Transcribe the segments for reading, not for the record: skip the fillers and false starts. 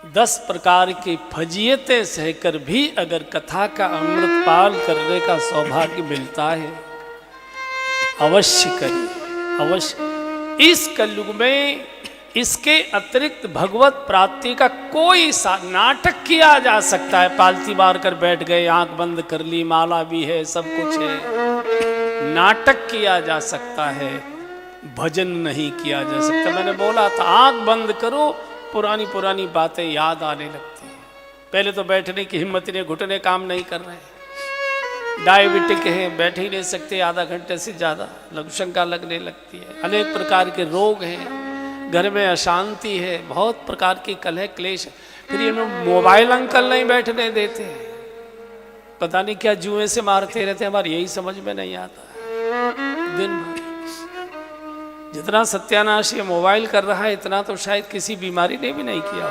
10 प्रकार की फजीयतें सहकर भी अगर कथा का अमृत पान करने का सौभाग्य मिलता है, अवश्य करिए, अवश्य। इस कलयुग में इसके अतिरिक्त भगवत प्राप्ति का कोई सा नाटक किया जा सकता है। पालती मार कर बैठ गए, आंख बंद कर ली, माला भी है, सब कुछ है, नाटक किया जा सकता है, भजन नहीं किया जा सकता। मैंने बोला था आंख बंद करो, पुरानी पुरानी बातें याद आने लगती हैं। पहले तो बैठने की हिम्मत नहीं, घुटने काम नहीं कर रहे हैं, डायबिटिक है, बैठ ही नहीं सकते आधा घंटे से ज़्यादा, लघुशंका लगने लगती है, अनेक प्रकार के रोग हैं, घर में अशांति है, बहुत प्रकार की कलह क्लेश। फिर ये मोबाइल अंकल नहीं बैठने देते, पता नहीं क्या जुए से मारते रहते, हमारे यही समझ में नहीं आता। दिन भर जितना सत्यानाश ये मोबाइल कर रहा है, इतना तो शायद किसी बीमारी ने भी नहीं किया हो,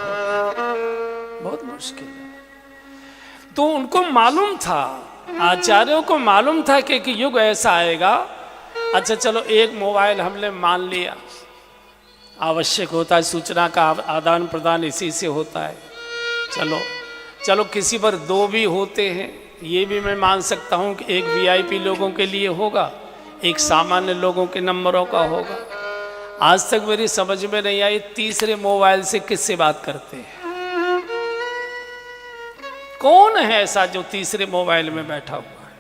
बहुत मुश्किल है। तो उनको मालूम था, आचार्यों को मालूम था कि एक युग ऐसा आएगा। अच्छा चलो, एक मोबाइल हमने मान लिया, आवश्यक होता है, सूचना का आदान प्रदान इसी से होता है, चलो चलो किसी पर 2 भी होते हैं, ये भी मैं मान सकता हूँ कि एक वीआईपी लोगों के लिए होगा, एक सामान्य लोगों के नंबरों का होगा। आज तक मेरी समझ में नहीं आई तीसरे मोबाइल से किससे बात करते हैं, कौन है ऐसा जो तीसरे मोबाइल में बैठा हुआ है।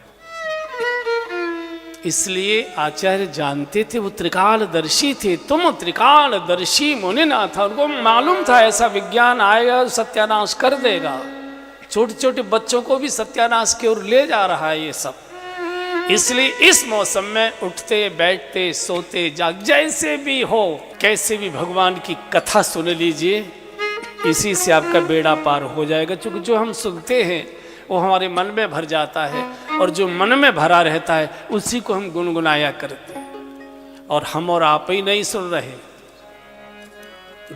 इसलिए आचार्य जानते थे, वो त्रिकालदर्शी थे। तुम त्रिकालदर्शी मुनि ना था, उनको मालूम था ऐसा विज्ञान आएगा, सत्यानाश कर देगा, छोटे छोटे बच्चों को भी सत्यानाश की ओर ले जा रहा है ये सब। इसलिए इस मौसम में उठते बैठते सोते जाग जैसे भी हो, कैसे भी भगवान की कथा सुन लीजिए, इसी से आपका बेड़ा पार हो जाएगा। क्योंकि जो हम सुनते हैं वो हमारे मन में भर जाता है, और जो मन में भरा रहता है उसी को हम गुनगुनाया करते हैं। और हम और आप ही नहीं सुन रहे,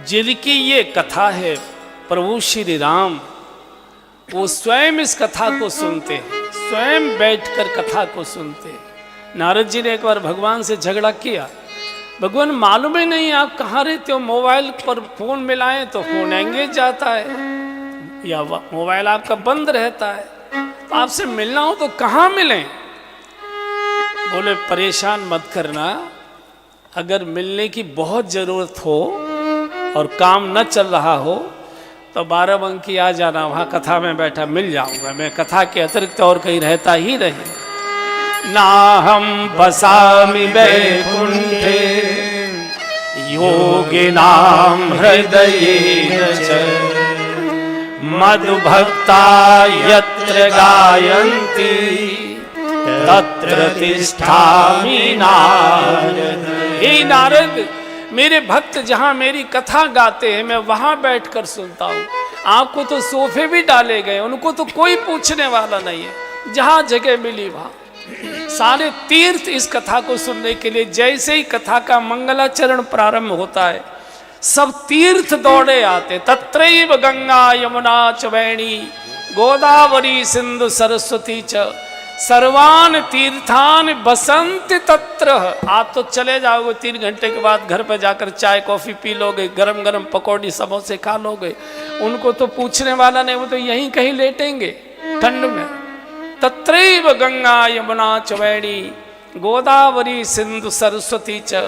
जिनकी ये कथा है प्रभु श्री राम, वो स्वयं इस कथा को सुनते हैं, स्वयं बैठकर कथा को सुनते हैं। नारद जी ने एक बार भगवान से झगड़ा किया, भगवान मालूम ही नहीं आप कहाँ रहते हो, मोबाइल पर फोन मिलाएं तो फोन एंगेज जाता है, या मोबाइल आपका बंद रहता है, तो आपसे मिलना हो तो कहाँ मिलें। बोले परेशान मत करना, अगर मिलने की बहुत ज़रूरत हो और काम न चल रहा हो तो 12बंकी आ जाना, वहाँ कथा में बैठा मिल जाऊंगा, मैं कथा के अतिरिक्त और कहीं रहता ही नहीं। ना हम बसामि वैकुंठे योगिनां हृदयेन च मधुभक्ता यत्र गायन्ति तत्र तिष्ठामि नारद। हे नारद, मेरे भक्त जहां मेरी कथा गाते हैं मैं वहां बैठकर सुनता हूं। आपको तो सोफे भी डाले गए, उनको तो कोई पूछने वाला नहीं है, जहां जगह मिली वहां। सारे तीर्थ इस कथा को सुनने के लिए, जैसे ही कथा का मंगलाचरण प्रारंभ होता है सब तीर्थ दौड़े आते। तत्रैव गंगा यमुना च वेणी गोदावरी सिंधु सरस्वती च सर्वान तीर्थान बसंत तत्र। आप तो चले जाओगे, 3 घंटे के बाद घर पर जाकर चाय कॉफी पी लोगे, गरम गरम पकौड़ी समोसे खा लोगे, उनको तो पूछने वाला नहीं, वो तो यहीं कहीं लेटेंगे ठंड में। तत्रैव गंगा यमुना च वेणी गोदावरी सिंधु सरस्वती च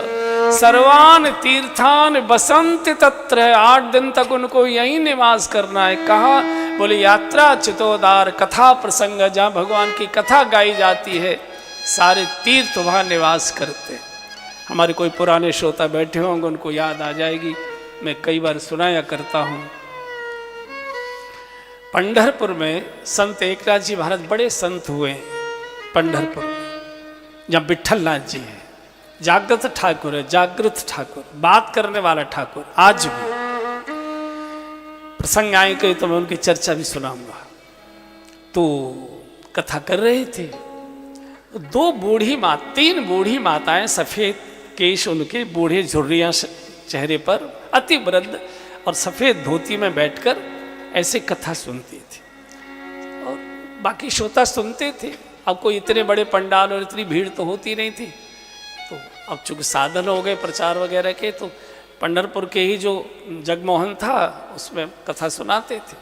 सर्वान तीर्थान बसंत तत्र। 8 दिन तक उनको यहीं निवास करना है। कहाँ? बोले यात्रा चितोदार, कथा प्रसंग, जहाँ भगवान की कथा गाई जाती है सारे तीर्थ वहाँ निवास करते। हमारे कोई पुराने श्रोता बैठे होंगे, उनको याद आ जाएगी, मैं कई बार सुनाया करता हूँ। पंढरपुर में संत एकनाथ जी महाराज बड़े संत हुए। पंढरपुर में जहाँ विठलनाथ जी है, जागृत ठाकुर है, जागृत ठाकुर, बात करने वाला ठाकुर, आज भी प्रसंग आएंगे तो मैं उनकी चर्चा भी सुनाऊंगा। तो कथा कर रहे थे, 2 बूढ़ी माँ, 3 बूढ़ी माताएं, सफेद केश उनके, बूढ़े झुर्रियां चेहरे पर, अति वृद्ध, और सफेद धोती में बैठकर ऐसे कथा सुनती थी, और बाकी श्रोता सुनते थे। अब कोई इतने बड़े पंडाल और इतनी भीड़ तो होती नहीं थी, तो अब चूंकि साधन हो गए प्रचार वगैरह के, तो पंढरपुर के ही जो जगमोहन था उसमें कथा सुनाते थे।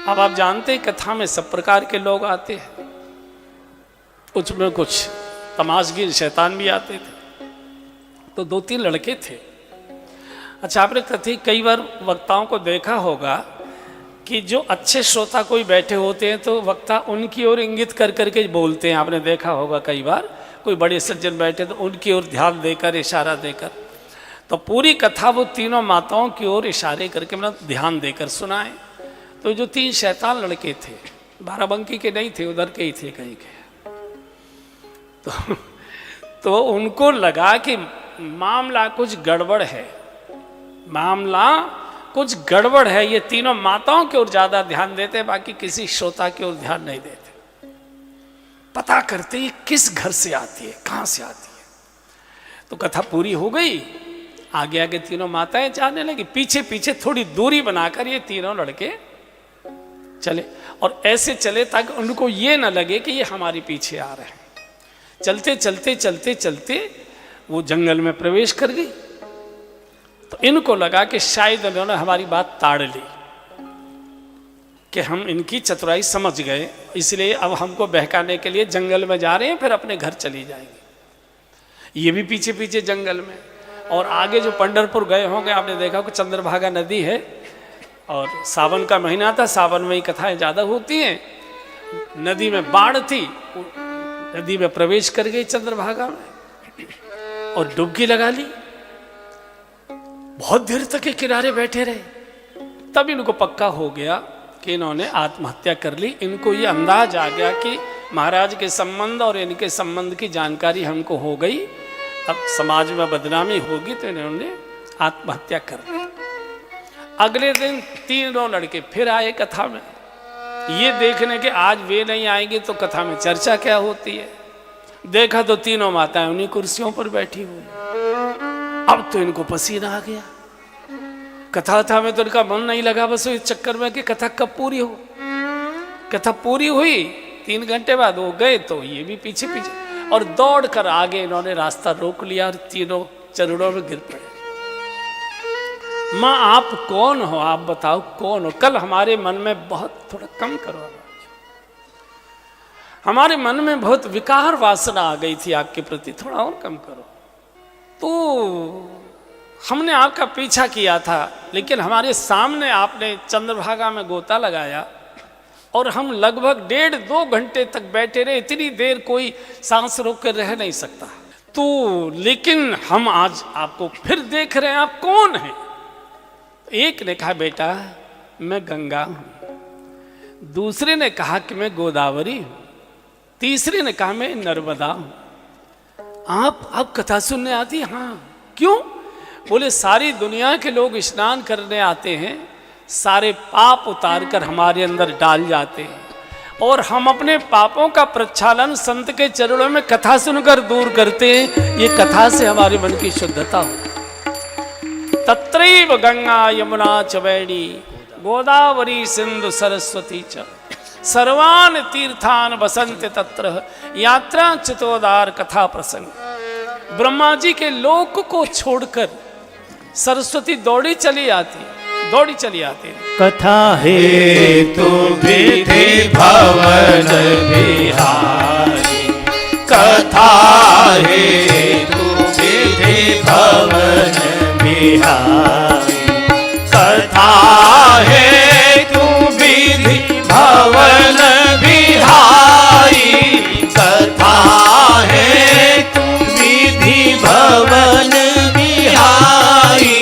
अब आप जानते हैं कथा में सब प्रकार के लोग आते हैं, उसमें कुछ तमाशगीर शैतान भी आते थे। तो 2-3 लड़के थे। अच्छा, आपने कथी कई बार वक्ताओं को देखा होगा कि जो अच्छे श्रोता कोई बैठे होते हैं तो वक्ता उनकी ओर इंगित कर करके बोलते हैं। आपने देखा होगा कई बार कोई बड़े सज्जन बैठे तो उनकी ओर ध्यान देकर, इशारा देकर, तो पूरी कथा वो तीनों माताओं की ओर इशारे करके मतलब ध्यान देकर सुनाए। तो जो 3 शैतान लड़के थे, बाराबंकी के नहीं थे, उधर के ही थे कहीं के, तो उनको लगा कि मामला कुछ गड़बड़ है, मामला कुछ गड़बड़ है। ये तीनों माताओं की ओर ज्यादा ध्यान देते, बाकी किसी श्रोता की ओर ध्यान नहीं देते। पता करते ये किस घर से आती है, कहां से आती है। तो कथा पूरी हो गई, आगे आगे तीनों माताएं जाने लगी, पीछे पीछे थोड़ी दूरी बनाकर ये तीनों लड़के चले, और ऐसे चले ताकि उनको ये ना लगे कि ये हमारे पीछे आ रहे हैं। चलते चलते चलते चलते वो जंगल में प्रवेश कर गई। तो इनको लगा कि शायद उन्होंने हमारी बात ताड़ ली, कि हम इनकी चतुराई समझ गए, इसलिए अब हमको बहकाने के लिए जंगल में जा रहे हैं, फिर अपने घर चली जाएंगे। ये भी पीछे पीछे जंगल में, और आगे जो पंढरपुर गए होंगे आपने देखा कि चंद्रभागा नदी है, और सावन का महीना था, सावन में ही कथाएं ज़्यादा होती हैं। नदी में बाढ़ थी, नदी में प्रवेश कर गई चंद्रभागा में और डुबकी लगा ली। बहुत देर तक के किनारे बैठे रहे। तब इनको पक्का हो गया कि इन्होंने आत्महत्या कर ली। इनको ये अंदाज आ गया कि महाराज के संबंध और इनके संबंध की जानकारी हमको हो गई, अब समाज में बदनामी होगी, तो इन्होंने आत्महत्या कर ली। अगले दिन तीनों लड़के फिर आए कथा में, ये देखने के आज वे नहीं आएंगे तो कथा में चर्चा क्या होती है। देखा तो तीनों माताएं उन्हीं कुर्सियों पर बैठी हुई। अब तो इनको पसीना आ गया। कथा में तो इनका मन नहीं लगा, बस इस चक्कर में कि कथा कब पूरी हो। कथा पूरी हुई, 3 घंटे बाद वो गए, तो ये भी पीछे पीछे, और दौड़ कर आगे इन्होंने रास्ता रोक लिया और तीनों चरणों में गिर पड़े। माँ आप कौन हो, आप बताओ कौन हो। कल हमारे मन में बहुत, थोड़ा कम करो, हमारे मन में बहुत विकार वासना आ गई थी आपके प्रति, थोड़ा और कम करो। तो हमने आपका पीछा किया था, लेकिन हमारे सामने आपने चंद्रभागा में गोता लगाया और हम लगभग 1.5-2 घंटे तक बैठे रहे। इतनी देर कोई सांस रोक कर रह नहीं सकता। तो लेकिन हम आज आपको फिर देख रहे हैं, आप कौन हैं। एक ने कहा बेटा मैं गंगा हूं, दूसरे ने कहा कि मैं गोदावरी हूं, तीसरे ने कहा मैं नर्मदा हूं। आप कथा सुनने आती? हाँ। क्यों? बोले सारी दुनिया के लोग स्नान करने आते हैं, सारे पाप उतार कर हमारे अंदर डाल जाते हैं, और हम अपने पापों का प्रक्षालन संत के चरणों में कथा सुनकर दूर करते हैं। ये कथा से हमारे मन की शुद्धता हो। तत्रैव गंगा यमुना च वैणी गोदावरी सिंधु सरस्वती च सर्वान तीर्थान बसंत तत्र यात्रा चितोदार कथा प्रसंग। ब्रह्मा जी के लोक को छोड़कर सरस्वती दौड़ी चली आती, दौड़ी चली आती। कथा हेतु विधि भवन बिहारी, कथा हेतु विधि भवन बिहारी, कथा हेतु विधि भवन बिहारी, कथा हेतु विधि भवन बिहारी,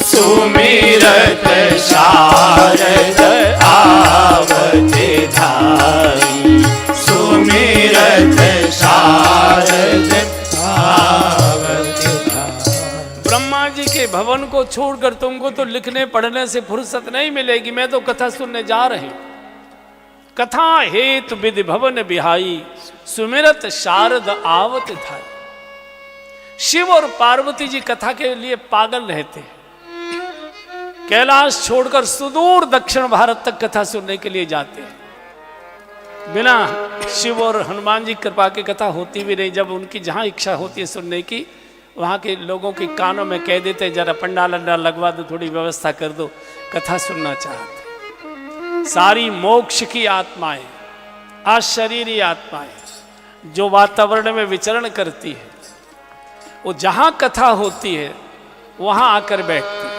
सुमिरत शारद आवत धारी, सुमिरत शारद आवत धारी। ब्रह्मा जी के भवन को छोड़कर तुमको तो लिखने पढ़ने से फुर्सत नहीं मिलेगी, मैं तो कथा सुनने जा रही हूं। कथा हेतु विधि भवन बिहाई, सुमिरत शारद आवत धारी। शिव और पार्वती जी कथा के लिए पागल रहते हैं, कैलाश छोड़कर सुदूर दक्षिण भारत तक कथा सुनने के लिए जाते हैं। बिना शिव और हनुमान जी कृपा की कथा होती भी नहीं। जब उनकी जहां इच्छा होती है सुनने की, वहाँ के लोगों के कानों में कह देते जरा पंडाल अंडाल लगवा दो, थोड़ी व्यवस्था कर दो, कथा सुनना चाहते। सारी मोक्ष की आत्माएं, अशरीरी आत्माएं जो वातावरण में विचरण करती है, वो जहाँ कथा होती है वहाँ आकर बैठती।